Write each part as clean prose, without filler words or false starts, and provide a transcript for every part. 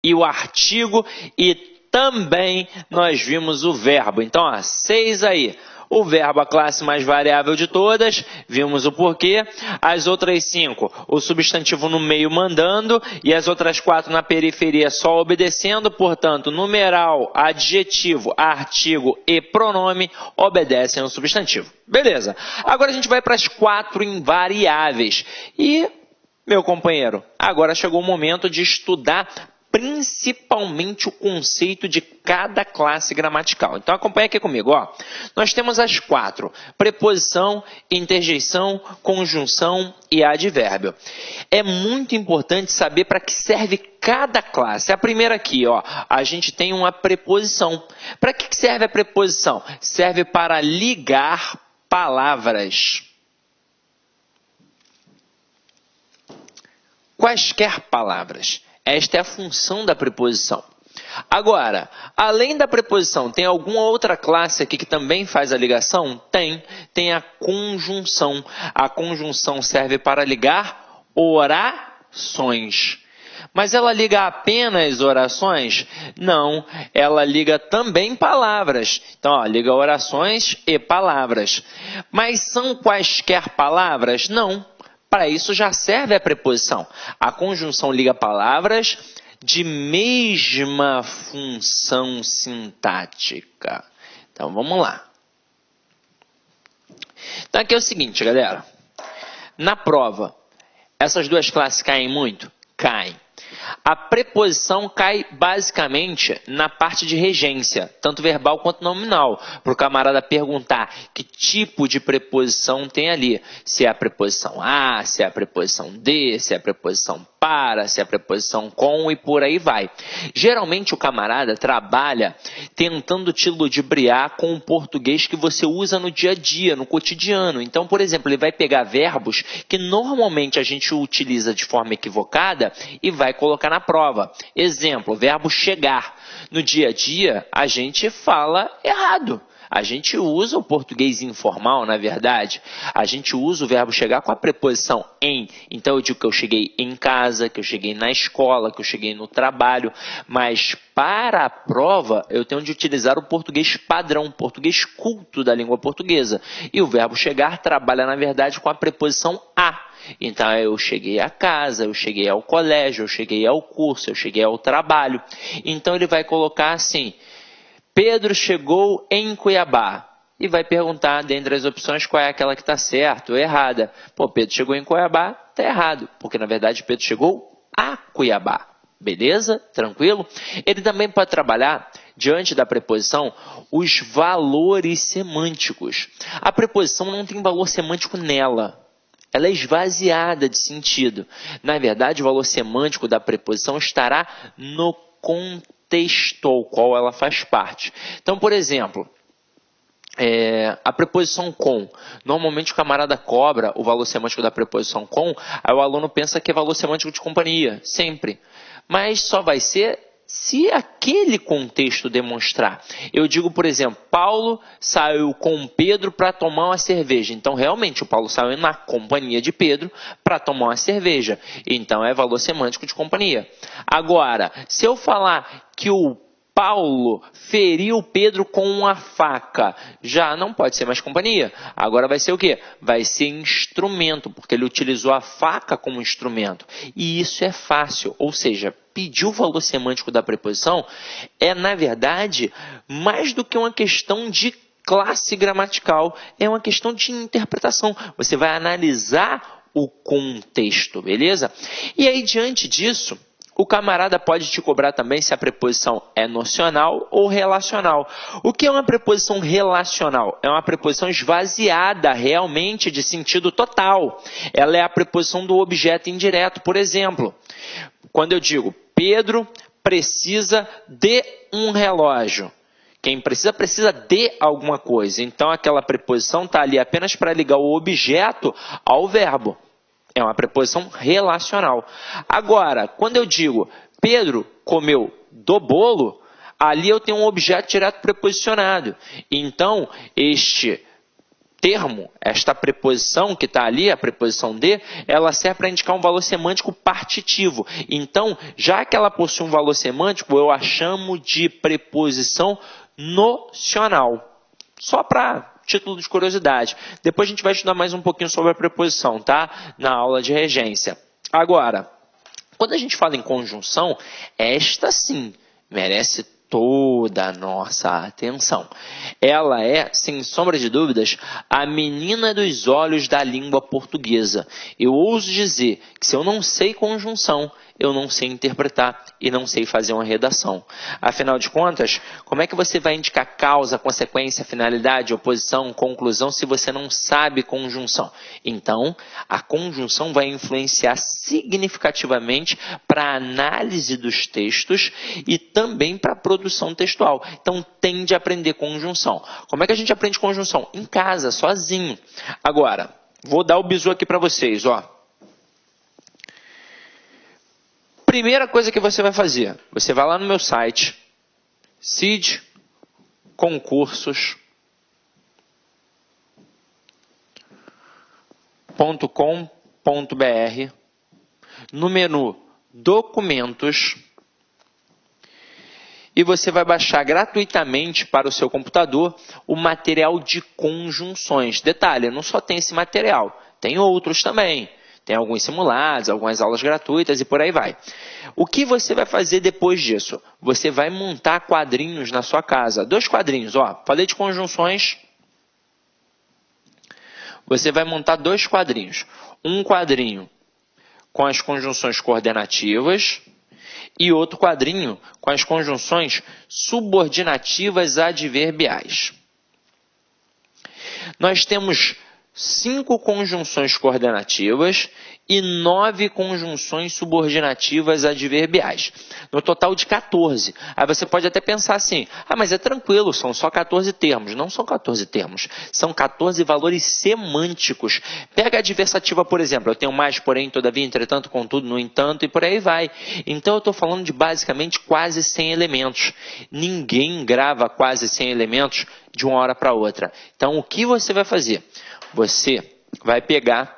e o artigo e também nós vimos o verbo. Então, ó, 6 aí. O verbo, a classe mais variável de todas, vimos o porquê. As outras 5, o substantivo no meio mandando e as outras 4 na periferia só obedecendo. Portanto, numeral, adjetivo, artigo e pronome obedecem ao substantivo. Beleza. Agora a gente vai para as 4 invariáveis. E, meu companheiro, agora chegou o momento de estudar principalmente o conceito de cada classe gramatical. Então, acompanha aqui comigo. Ó. Nós temos as 4. Preposição, interjeição, conjunção e advérbio. É muito importante saber para que serve cada classe. A primeira aqui, ó, a gente tem uma preposição. Para que serve a preposição? Serve para ligar palavras. Quaisquer palavras. Esta é a função da preposição. Agora, além da preposição, tem alguma outra classe aqui que também faz a ligação? Tem a conjunção. A conjunção serve para ligar orações. Mas ela liga apenas orações? Não, ela liga também palavras. Então, ó, liga orações e palavras. Mas são quaisquer palavras? Não. Para isso já serve a preposição. A conjunção liga palavras de mesma função sintática. Então, vamos lá. Então, aqui é o seguinte, galera. Na prova, essas duas classes caem muito? Caem. A preposição cai basicamente na parte de regência, tanto verbal quanto nominal, para o camarada perguntar que tipo de preposição tem ali. Se é a preposição a, se é a preposição de, se é a preposição para, se é a preposição com e por aí vai. Geralmente o camarada trabalha tentando te ludibriar com o português que você usa no dia a dia, no cotidiano. Então, por exemplo, ele vai pegar verbos que normalmente a gente utiliza de forma equivocada e vai colocar na prova. Exemplo, verbo chegar. No dia a dia, a gente fala errado. A gente usa o português informal, na verdade. A gente usa o verbo chegar com a preposição em. Então, eu digo que eu cheguei em casa, que eu cheguei na escola, que eu cheguei no trabalho. Mas, para a prova, eu tenho de utilizar o português padrão, o português culto da língua portuguesa. E o verbo chegar trabalha, na verdade, com a preposição a. Então, eu cheguei a casa, eu cheguei ao colégio, eu cheguei ao curso, eu cheguei ao trabalho. Então, ele vai colocar assim: Pedro chegou em Cuiabá. E vai perguntar, dentre as opções, qual é aquela que está certa ou errada. Pô, Pedro chegou em Cuiabá, está errado. Porque, na verdade, Pedro chegou a Cuiabá. Beleza? Tranquilo? Ele também pode trabalhar, diante da preposição, os valores semânticos. A preposição não tem valor semântico nela. Ela é esvaziada de sentido. Na verdade, o valor semântico da preposição estará no contexto ao qual ela faz parte. Então, por exemplo, a preposição com. Normalmente o camarada cobra o valor semântico da preposição com, aí o aluno pensa que é valor semântico de companhia, sempre. Mas só vai ser se aquele contexto demonstrar. Eu digo, por exemplo, Paulo saiu com Pedro para tomar uma cerveja. Então, realmente, o Paulo saiu na companhia de Pedro para tomar uma cerveja. Então, é valor semântico de companhia. Agora, se eu falar que o Paulo feriu Pedro com uma faca, já não pode ser mais companhia. Agora vai ser o quê? Vai ser instrumento, porque ele utilizou a faca como instrumento. E isso é fácil, ou seja, pedir o valor semântico da preposição é, na verdade, mais do que uma questão de classe gramatical, é uma questão de interpretação. Você vai analisar o contexto, beleza? E aí, diante disso, o camarada pode te cobrar também se a preposição é nocional ou relacional. O que é uma preposição relacional? É uma preposição esvaziada realmente de sentido total. Ela é a preposição do objeto indireto. Por exemplo, quando eu digo Pedro precisa de um relógio. Quem precisa, precisa de alguma coisa. Então, aquela preposição está ali apenas para ligar o objeto ao verbo. É uma preposição relacional. Agora, quando eu digo Pedro comeu do bolo, ali eu tenho um objeto direto preposicionado. Então, este termo, esta preposição que está ali, a preposição de, ela serve para indicar um valor semântico partitivo. Então, já que ela possui um valor semântico, eu a chamo de preposição nocional. Só para título de curiosidade. Depois a gente vai estudar mais um pouquinho sobre a preposição, tá? Na aula de regência. Agora, quando a gente fala em conjunção, esta sim merece toda a nossa atenção. Ela é, sem sombra de dúvidas, a menina dos olhos da língua portuguesa. Eu ouso dizer que se eu não sei conjunção, eu não sei interpretar e não sei fazer uma redação. Afinal de contas, como é que você vai indicar causa, consequência, finalidade, oposição, conclusão, se você não sabe conjunção? Então, a conjunção vai influenciar significativamente para a análise dos textos e também para a produção textual. Então, tem de aprender conjunção. Como é que a gente aprende conjunção? Em casa, sozinho. Agora, vou dar o bizu aqui para vocês, ó. Primeira coisa que você vai fazer, você vai lá no meu site, cidconcursos.com.br, no menu Documentos, e você vai baixar gratuitamente para o seu computador o material de conjunções. Detalhe, não só tem esse material, tem outros também. Tem alguns simulados, algumas aulas gratuitas e por aí vai. O que você vai fazer depois disso? Você vai montar quadrinhos na sua casa. 2 quadrinhos, ó. Falei de conjunções. Você vai montar 2 quadrinhos. Um quadrinho com as conjunções coordenativas e outro quadrinho com as conjunções subordinativas adverbiais. Nós temos 5 conjunções coordenativas e 9 conjunções subordinativas adverbiais. No total de 14. Aí você pode até pensar assim, mas é tranquilo, são só 14 termos. Não são 14 termos, são 14 valores semânticos. Pega a adversativa, por exemplo, eu tenho mais, porém, todavia, entretanto, contudo, no entanto, e por aí vai. Então eu estou falando de basicamente quase 100 elementos. Ninguém grava quase 100 elementos de uma hora para outra. Então o que você vai fazer? Você vai pegar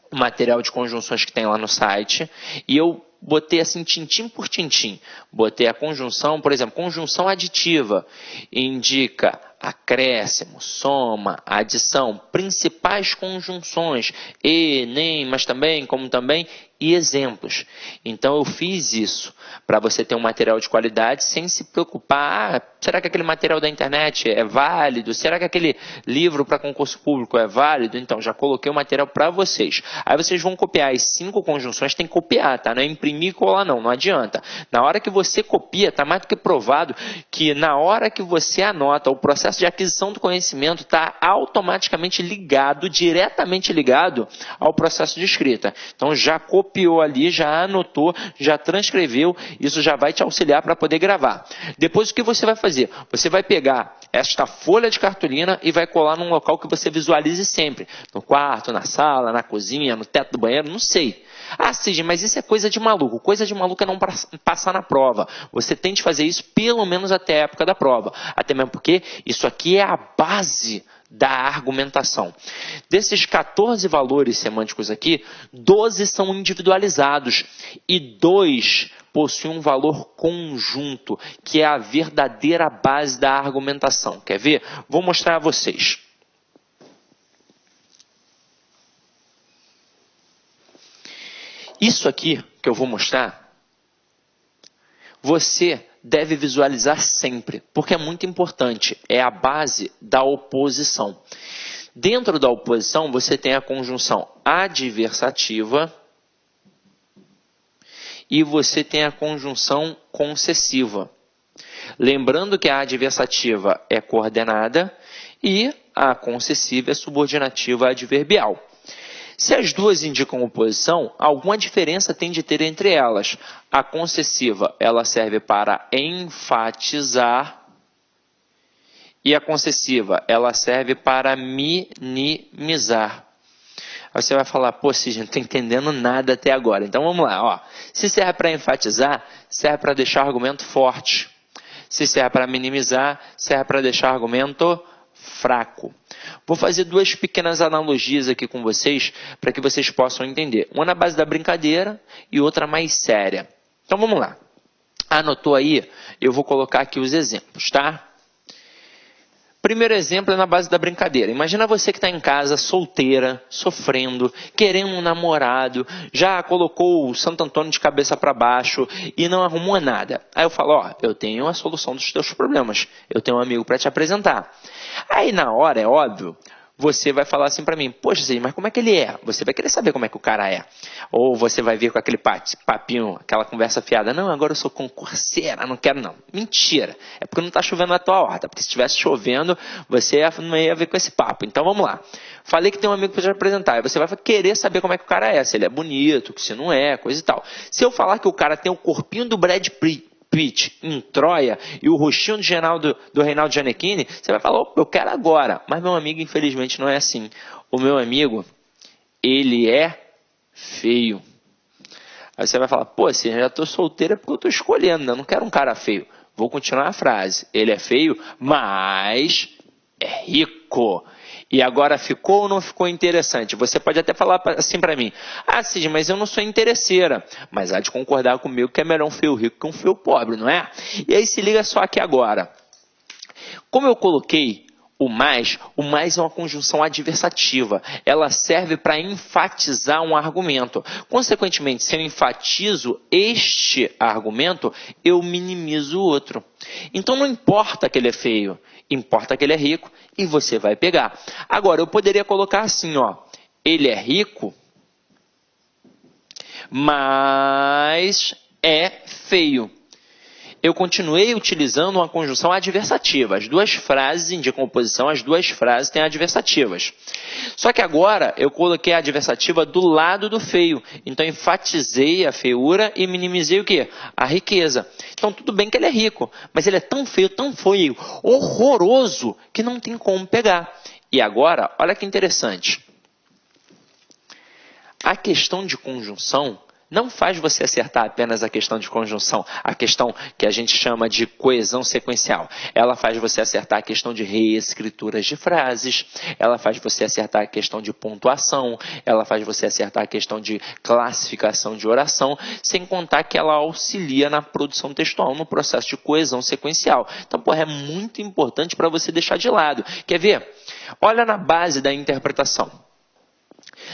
o material de conjunções que tem lá no site e eu botei assim tintim por tintim. Botei a conjunção, por exemplo, conjunção aditiva, indica acréscimo, soma, adição, principais conjunções, e, nem, mas também, como também, e exemplos. Então eu fiz isso para você ter um material de qualidade sem se preocupar, será que aquele material da internet é válido? Será que aquele livro para concurso público é válido? Então já coloquei o material para vocês. Aí vocês vão copiar as 5 conjunções, tem que copiar, tá? Não é imprimir e colar não adianta. Na hora que você copia, está mais do que provado que na hora que você anota, o processo de aquisição do conhecimento está automaticamente ligado, diretamente ligado ao processo de escrita. Então já copiou ali, já anotou, já transcreveu, isso já vai te auxiliar para poder gravar. Depois o que você vai fazer? Você vai pegar esta folha de cartolina e vai colar num local que você visualize sempre. No quarto, na sala, na cozinha, no teto do banheiro, não sei. Cid, mas isso é coisa de maluco. Coisa de maluco é não passar na prova. Você tem de fazer isso pelo menos até a época da prova. Até mesmo porque isso aqui é a base da argumentação. Desses 14 valores semânticos aqui, 12 são individualizados e 2 possuem um valor conjunto, que é a verdadeira base da argumentação. Quer ver? Vou mostrar a vocês. Isso aqui que eu vou mostrar, você deve visualizar sempre, porque é muito importante, é a base da oposição. Dentro da oposição, você tem a conjunção adversativa e você tem a conjunção concessiva. Lembrando que a adversativa é coordenada e a concessiva é subordinativa adverbial. Se as duas indicam oposição, alguma diferença tem de ter entre elas. A concessiva, ela serve para enfatizar e a concessiva, ela serve para minimizar. Aí você vai falar, Cid, não estou entendendo nada até agora. Então vamos lá, ó. Se serve para enfatizar, serve para deixar o argumento forte. Se serve para minimizar, serve para deixar o argumento fraco. Vou fazer duas pequenas analogias aqui com vocês para que vocês possam entender. Uma na base da brincadeira e outra mais séria. Então vamos lá. Anotou aí? Eu vou colocar aqui os exemplos, tá? Primeiro exemplo é na base da brincadeira. Imagina você que está em casa, solteira, sofrendo, querendo um namorado, já colocou o Santo Antônio de cabeça para baixo e não arrumou nada. Aí eu falo, ó, eu tenho a solução dos teus problemas. Eu tenho um amigo para te apresentar. Aí na hora, é óbvio, você vai falar assim para mim, poxa, Cid, mas como é que ele é? Você vai querer saber como é que o cara é. Ou você vai vir com aquele papinho, aquela conversa fiada. Não, agora eu sou concurseira, não quero não. Mentira. É porque não está chovendo na tua horta. Porque se estivesse chovendo, você não ia vir com esse papo. Então vamos lá. Falei que tem um amigo para te apresentar. Aí você vai querer saber como é que o cara é. Se ele é bonito, se não é, coisa e tal. Se eu falar que o cara tem o corpinho do Brad Pitt em Troia e o rostinho do Reinaldo Gianecchini, você vai falar, opa, eu quero agora. Mas meu amigo, infelizmente, não é assim. O meu amigo, ele é feio. Aí você vai falar, pô, assim, eu já estou solteira porque eu estou escolhendo, né? Eu não quero um cara feio. Vou continuar a frase. Ele é feio, mas é rico. E agora ficou ou não ficou interessante? Você pode até falar assim para mim, ah, Cid, mas eu não sou interesseira. Mas há de concordar comigo que é melhor um feio rico que um feio pobre, não é? E aí se liga só aqui agora. Como eu coloquei o mais é uma conjunção adversativa. Ela serve para enfatizar um argumento. Consequentemente, se eu enfatizo este argumento, eu minimizo o outro. Então não importa que ele é feio, importa que ele é rico e você vai pegar. Agora, eu poderia colocar assim, ó, ele é rico, mas é feio. Eu continuei utilizando uma conjunção adversativa. As duas frases indicam oposição, as duas frases têm adversativas. Só que agora eu coloquei a adversativa do lado do feio. Então enfatizei a feiura e minimizei o quê? A riqueza. Então tudo bem que ele é rico, mas ele é tão feio, horroroso, que não tem como pegar. E agora, olha que interessante. A questão de conjunção não faz você acertar apenas a questão de conjunção, a questão que a gente chama de coesão sequencial. Ela faz você acertar a questão de reescrituras de frases, ela faz você acertar a questão de pontuação, ela faz você acertar a questão de classificação de oração, sem contar que ela auxilia na produção textual, no processo de coesão sequencial. Então, é muito importante para você deixar de lado. Quer ver? Olha na base da interpretação.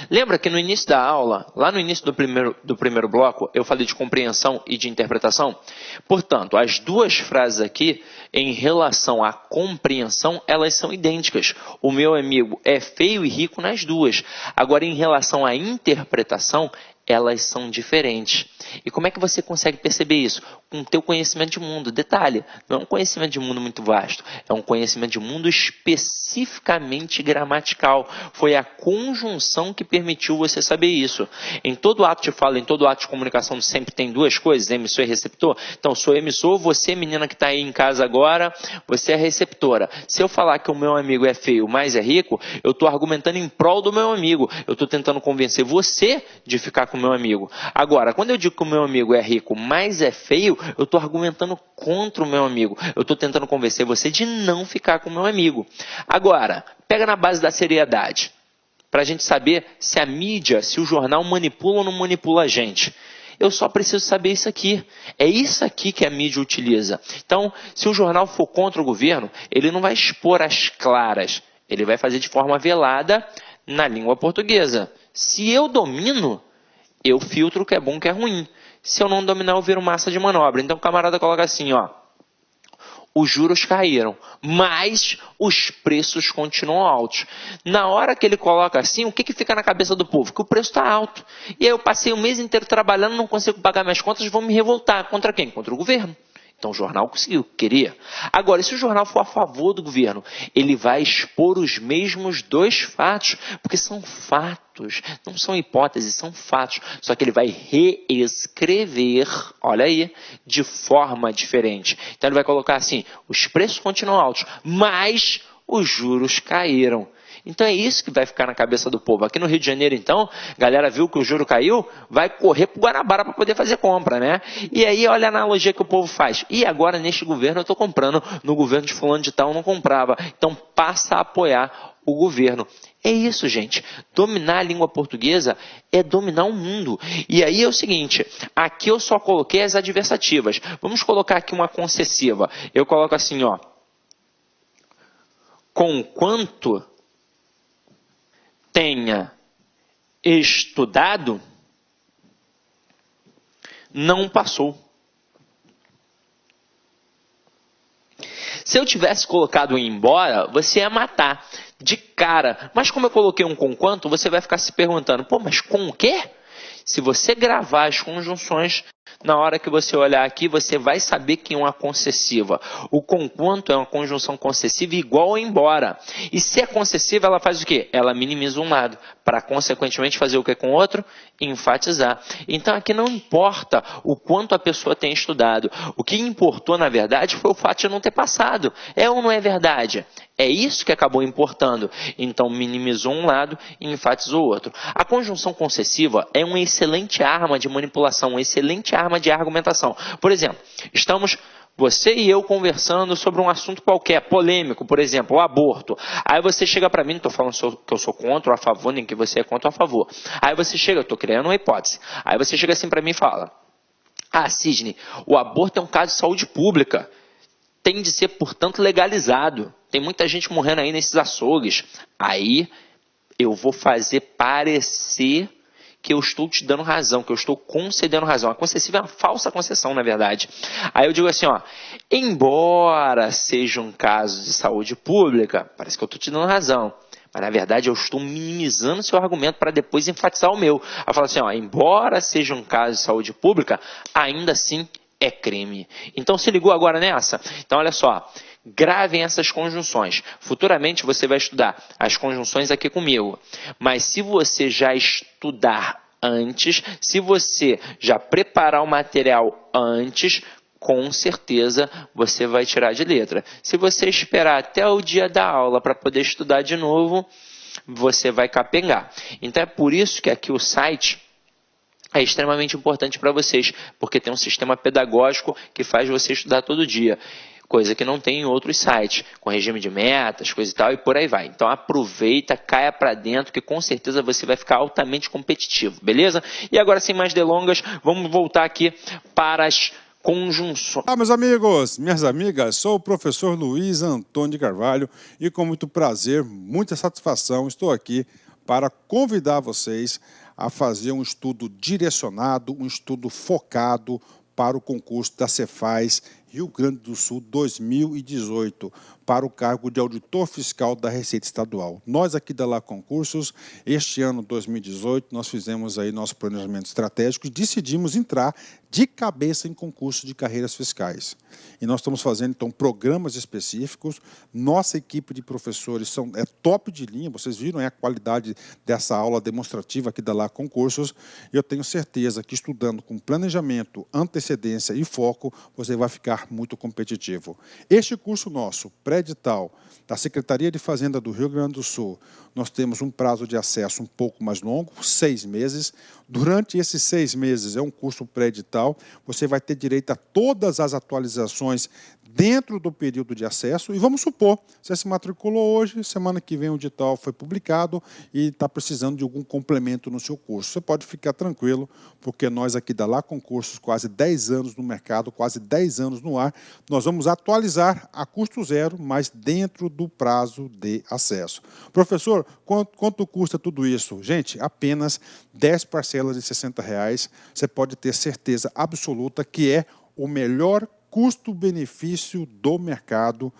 Lembra que no início da aula, lá no início do primeiro bloco, eu falei de compreensão e de interpretação? Portanto, as duas frases aqui, em relação à compreensão, elas são idênticas. O meu amigo é feio e rico nas duas. Agora, em relação à interpretação, elas são diferentes. E como é que você consegue perceber isso? Com o teu conhecimento de mundo. Detalhe, não é um conhecimento de mundo muito vasto, é um conhecimento de mundo especificamente gramatical. Foi a conjunção que permitiu você saber isso. Em todo ato de fala, em todo ato de comunicação, sempre tem duas coisas, emissor e receptor. Então, sou emissor, você, menina que está aí em casa agora, você é receptora. Se eu falar que o meu amigo é feio, mas é rico, eu estou argumentando em prol do meu amigo. Eu estou tentando convencer você de ficar com o meu amigo. Agora, quando eu digo que o meu amigo é rico, mas é feio, eu estou argumentando contra o meu amigo. Eu estou tentando convencer você de não ficar com o meu amigo. Agora, pega na base da seriedade, para a gente saber se a mídia, se o jornal manipula ou não manipula a gente. Eu só preciso saber isso aqui. É isso aqui que a mídia utiliza. Então, se o jornal for contra o governo, ele não vai expor as claras. Ele vai fazer de forma velada na língua portuguesa. Se eu domino, eu filtro o que é bom e o que é ruim. Se eu não dominar, eu viro massa de manobra. Então o camarada coloca assim, ó. Os juros caíram, mas os preços continuam altos. Na hora que ele coloca assim, o que fica na cabeça do povo? Que o preço está alto. E aí eu passei o mês inteiro trabalhando, não consigo pagar minhas contas, vou me revoltar. Contra quem? Contra o governo. Então o jornal conseguiu, queria. Agora, se o jornal for a favor do governo, ele vai expor os mesmos dois fatos, porque são fatos, não são hipóteses, são fatos. Só que ele vai reescrever, olha aí, de forma diferente. Então ele vai colocar assim, os preços continuam altos, mas os juros caíram. Então é isso que vai ficar na cabeça do povo. Aqui no Rio de Janeiro, então, a galera viu que o juro caiu, vai correr para o Guanabara para poder fazer compra, né? E aí olha a analogia que o povo faz. E agora neste governo eu estou comprando, no governo de fulano de tal eu não comprava. Então passa a apoiar o governo. É isso, gente. Dominar a língua portuguesa é dominar o mundo. E aí é o seguinte, aqui eu só coloquei as adversativas. Vamos colocar aqui uma concessiva. Eu coloco assim, ó. Conquanto tenha estudado, não passou. Se eu tivesse colocado embora, você ia matar de cara. Mas como eu coloquei um conquanto, você vai ficar se perguntando, pô, mas com o quê? Se você gravar as conjunções, na hora que você olhar aqui, você vai saber que é uma concessiva. O conquanto é uma conjunção concessiva igual ao embora. E se é concessiva, ela faz o quê? Ela minimiza um lado, para consequentemente fazer o que com o outro? Enfatizar. Então aqui não importa o quanto a pessoa tem estudado. O que importou, na verdade, foi o fato de não ter passado. É ou não é verdade? É isso que acabou importando. Então, minimizou um lado e enfatizou o outro. A conjunção concessiva é uma excelente arma de manipulação, uma excelente arma de argumentação. Por exemplo, estamos você e eu conversando sobre um assunto qualquer, polêmico, por exemplo, o aborto. Aí você chega para mim, não estou falando que eu sou contra ou a favor, nem que você é contra ou a favor. Aí você chega, eu estou criando uma hipótese. Aí você chega assim para mim e fala, Sidney, o aborto é um caso de saúde pública. Tem de ser, portanto, legalizado. Tem muita gente morrendo aí nesses açougues. Aí eu vou fazer parecer que eu estou te dando razão, que eu estou concedendo razão. A concessiva é uma falsa concessão, na verdade. Aí eu digo assim, ó, embora seja um caso de saúde pública, parece que eu estou te dando razão. Mas, na verdade, eu estou minimizando seu argumento para depois enfatizar o meu. Eu falo assim, ó, embora seja um caso de saúde pública, ainda assim é crime. Então, se ligou agora nessa? Então, olha só. Gravem essas conjunções. Futuramente você vai estudar as conjunções aqui comigo. Mas se você já estudar antes, se você já preparar o material antes, com certeza você vai tirar de letra. Se você esperar até o dia da aula para poder estudar de novo, você vai capengar. Então é por isso que aqui o site é extremamente importante para vocês, porque tem um sistema pedagógico que faz você estudar todo dia. Coisa que não tem em outros sites, com regime de metas, coisa e tal, e por aí vai. Então aproveita, caia para dentro, que com certeza você vai ficar altamente competitivo, beleza? E agora, sem mais delongas, vamos voltar aqui para as conjunções. Olá, meus amigos, minhas amigas, sou o professor Luiz Antônio de Carvalho e com muito prazer, muita satisfação, estou aqui para convidar vocês a fazer um estudo direcionado, um estudo focado para o concurso da Cefaz Rio Grande do Sul 2018, para o cargo de auditor fiscal da Receita Estadual. Nós aqui da Lá Concursos, este ano 2018, nós fizemos aí nosso planejamento estratégico e decidimos entrar de cabeça em concurso de carreiras fiscais. E nós estamos fazendo, então, programas específicos. Nossa equipe de professores é top de linha, vocês viram a qualidade dessa aula demonstrativa aqui da Lá Concursos. E eu tenho certeza que estudando com planejamento, antecedência e foco, você vai ficar muito competitivo. Este curso nosso, pré-edital, da Secretaria de Fazenda do Rio Grande do Sul, nós temos um prazo de acesso um pouco mais longo, 6 meses. Durante esses 6 meses, é um curso pré-edital, você vai ter direito a todas as atualizações dentro do período de acesso. E vamos supor, você se matriculou hoje, semana que vem o edital foi publicado e está precisando de algum complemento no seu curso. Você pode ficar tranquilo, porque nós aqui da Lá Concursos, quase 10 anos no mercado, quase 10 anos no ar, nós vamos atualizar a custo zero, mas dentro do prazo de acesso. Professor, quanto custa tudo isso? Gente, apenas 10 parcelas de R$60. Você pode ter certeza absoluta que é o melhor custo-benefício do mercado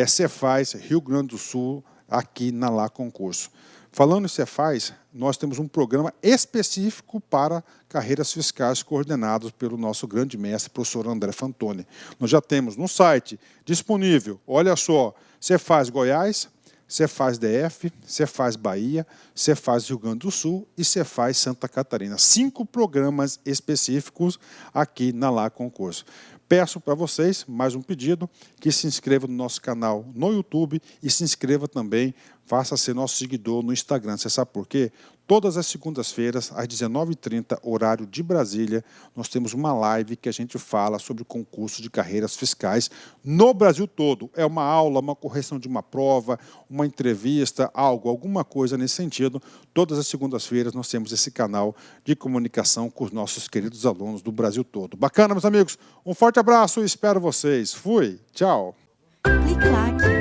Cefaz Rio Grande do Sul, aqui na Lá Concurso. Falando em Cefaz, nós temos um programa específico para carreiras fiscais coordenados pelo nosso grande mestre, professor André Fantoni. Nós já temos no site disponível, olha só, Cefaz Goiás, Cefaz DF, Cefaz Bahia, Cefaz Rio Grande do Sul e Cefaz Santa Catarina. 5 programas específicos aqui na Lá Concurso. Peço para vocês, mais um pedido, que se inscreva no nosso canal no YouTube e se inscreva também, faça ser nosso seguidor no Instagram. Você sabe por quê? Todas as segundas-feiras, às 19h30, horário de Brasília, nós temos uma live que a gente fala sobre o concurso de carreiras fiscais no Brasil todo. É uma aula, uma correção de uma prova, uma entrevista, alguma coisa nesse sentido. Todas as segundas-feiras nós temos esse canal de comunicação com os nossos queridos alunos do Brasil todo. Bacana, meus amigos? Um forte abraço e espero vocês. Fui, tchau. Clique like.